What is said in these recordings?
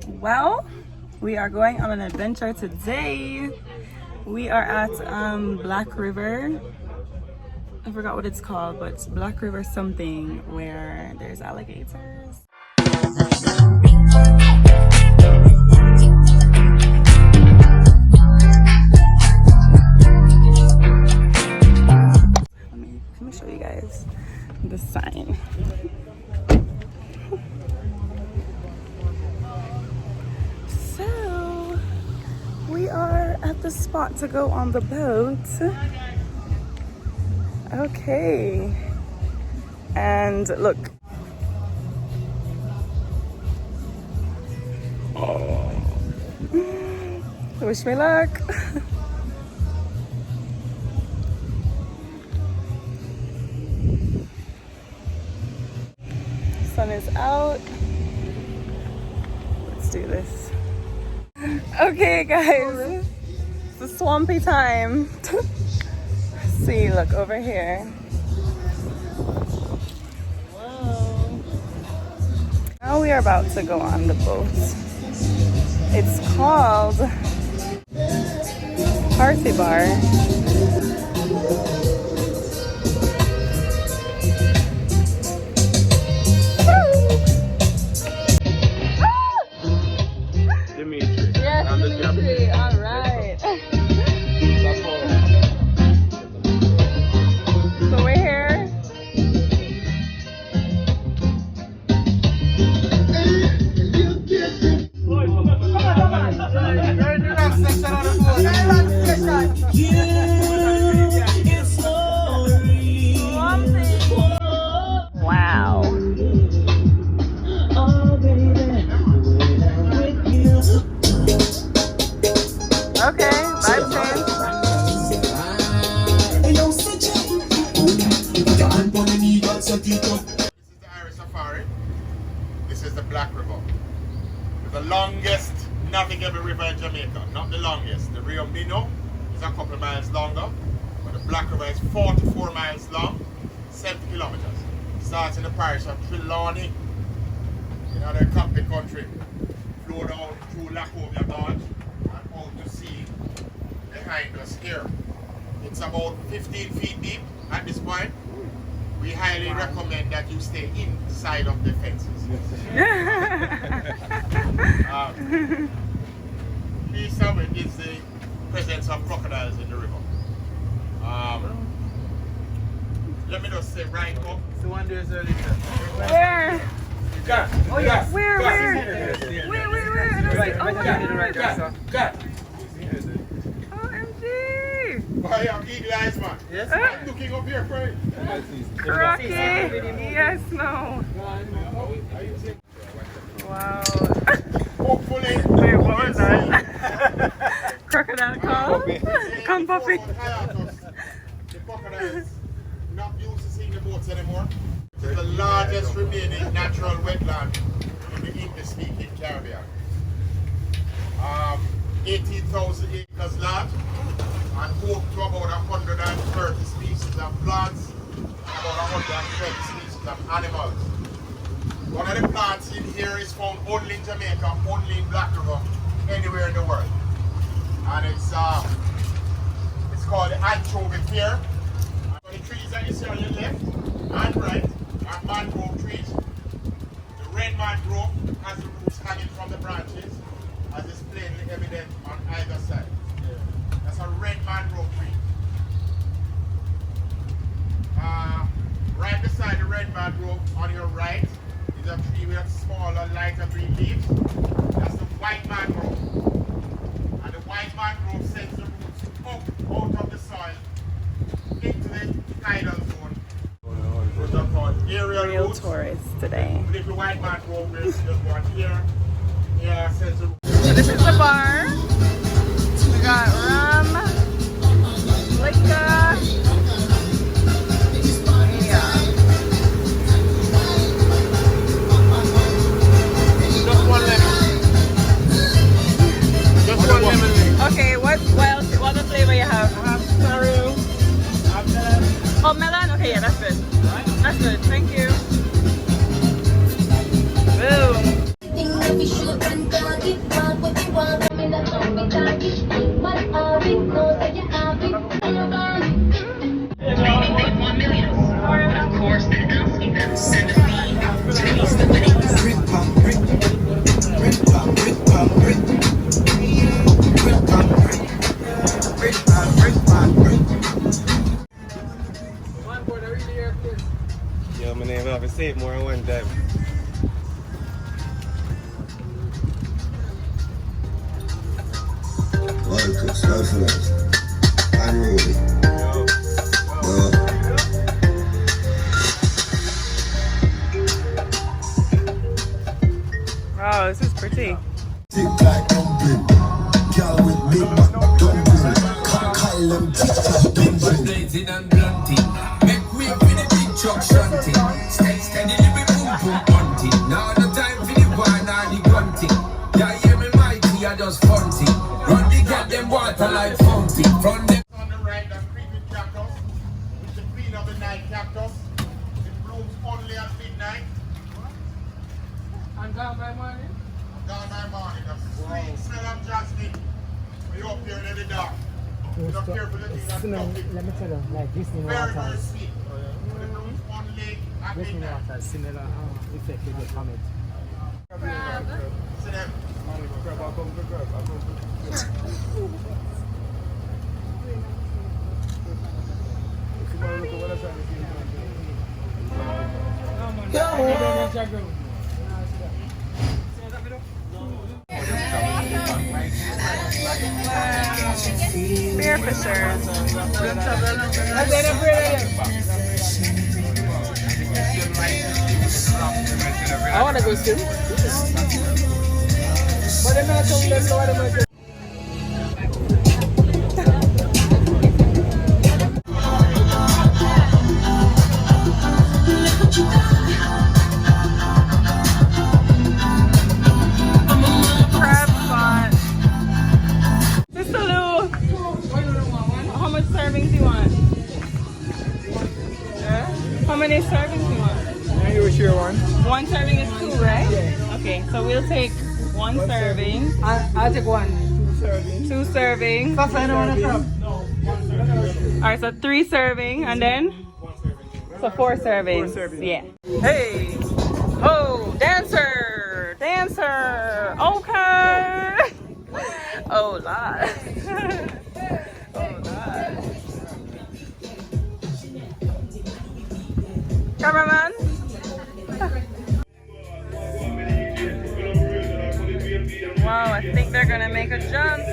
Well, we are going on an adventure today. We are at Black River. I forgot what it's called, but Black River something where there's alligators. Let me show you guys the sign. So we are at the spot to go on the boat. Okay, and look. Oh. Wish me luck. Sun is out. Let's do this. Okay, guys, it's a swampy time. See, look over here. Whoa. Now we are about to go on the boat. It's called Party Barge. This is the Irie Safari. This is the Black River. It's the longest navigable river in Jamaica. Not the longest. The Rio Minho is a couple of miles longer, but the Black River is 44 miles long, 70 kilometers. Starts in the parish of Trelawney, in the Catholic country, flow down through Lacovia Barge and out to sea behind us here. It's about 15 feet deep at this point. We highly recommend that you stay inside of the fences. Please of it is the presence of crocodiles in the river. Let me just say right up. So one day is early. Where? Oh yeah. Where? Where? Why you have eagle eyes, man? Yes. I'm looking up here for it. Rocky. Yes, no. Wow. Hopefully. Wait, what was that? Crocodile call? Come, puppy. The crocodiles not used to seeing the boats anymore. It's the largest remaining natural wetland in the English-speaking Caribbean. 18,000 acres large and home to about 130 species of plants and about 120 species of animals. One of the plants in here is found only in Jamaica, only in Black River, anywhere in the world. And it's called the anchovy pear. The trees that you see on your left and right are mangrove trees. The red mangrove has the roots hanging from the branches, as is plainly evident on either side. That's a red mangrove tree. Right beside the red mangrove on your right is a tree with smaller, lighter green leaves. That's the white mangrove. And the white mangrove sends the roots up out of the soil into the tidal zone. Those are called aerial Real roots. tourists today. Little white mangrove is just one here. Here sends the roots. So this is the bar. We got rum, liquor. Yeah. Just one lemon. Just one lemon. Okay, what else? What other flavor you have? I have taro, I have melon. Oh, melon? Okay, yeah, that's good. That's good. Thank you. Boom. Yo, my name have to say it more than one time. Wow, this is pretty. Like fountain. From them on the right, the creeping cactus, which is the queen of the night cactus. It blooms only at midnight. And gone by morning? Gone by morning. The sweet smell of jasmine. When you up here in the dark. You don't care for the thing that's nothing. Let me tell you, like glistening Very, water, very sweet. But it blooms only at glistening midnight. water, similar effect with the comet. See them? Spearfishers. I want to go swim. But I'm not coming to what I'm going. Crab spot. Sister Lou, how much servings do you want? How many servings do you want? You share one? One serving is 2, right? Yeah. Okay, so we'll take one serving. I'll take one. 2 servings. First, I don't want to come. Alright, so 3 serving and then? So 4 servings. 4 servings. Yeah. Hey! Oh, dancer! Dancer! Okay! Oh, Lord. Oh, Lord. Cameraman? Wow, I think they're gonna make a jump.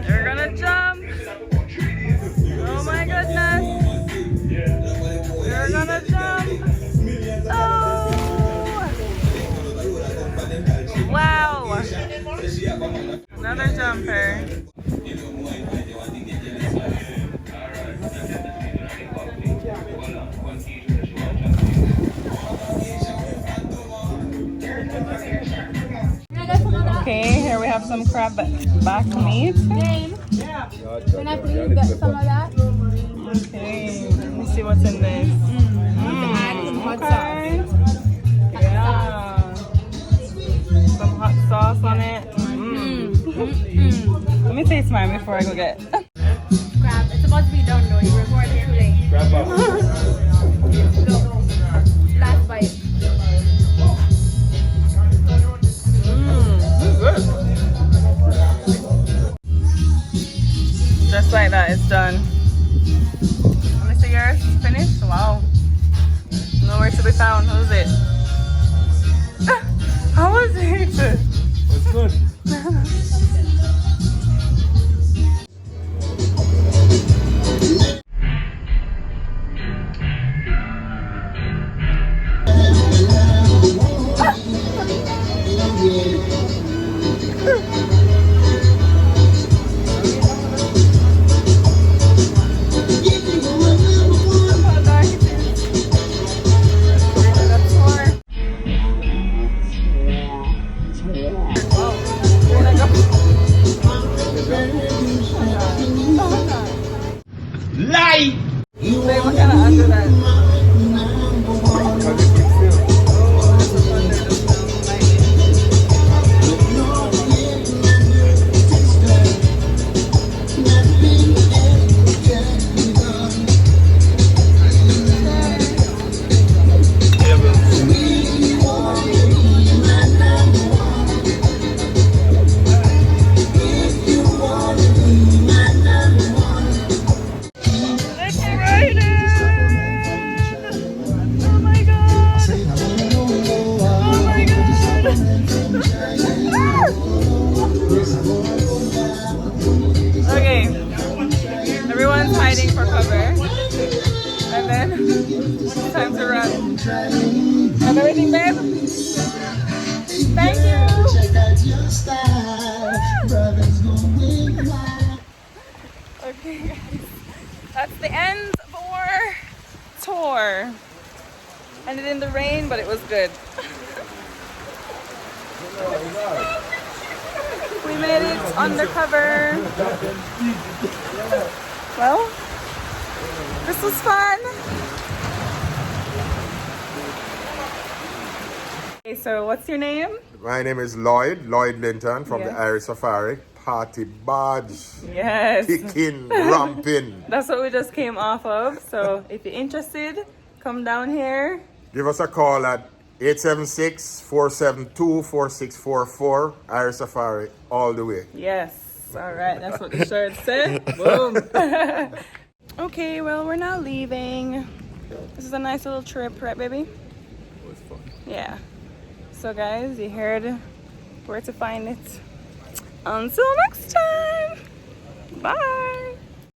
They're gonna jump. Oh my goodness. They're gonna jump. Oh! Wow! Another jumper. Okay, here we have some crab back meat. Can I please get some of that? Okay, let me see what's in this. Okay. Yeah. Some hot sauce on it. Let me taste mine before I go get. Crab. It's about to be done though. You recorded too late. Grab up. Last bite. Just like that, it's done. Let me see yours. Finished? Wow. Nowhere to be found. How was it? How was it? It's good. Wait, what kind of under that? Okay, everyone's hiding for cover, and then it's time to run. And everything, babe? Thank you! Okay, guys, that's the end of our tour. Ended in the rain, but it was good. We made it undercover. Well, this was fun. Okay, so what's your name? My name is Lloyd Linton from the Irie Safari. Party Barge. Yes. Kicking, romping. That's what we just came off of. So if you're interested, come down here. Give us a call at 876-472-4644. Irie Safari, all the way. Yes. All right. That's what the shirt said. Boom. Okay, well, we're now leaving. This is a nice little trip, right, baby? It was fun. Yeah. So, guys, you heard where to find it. Until next time. Bye.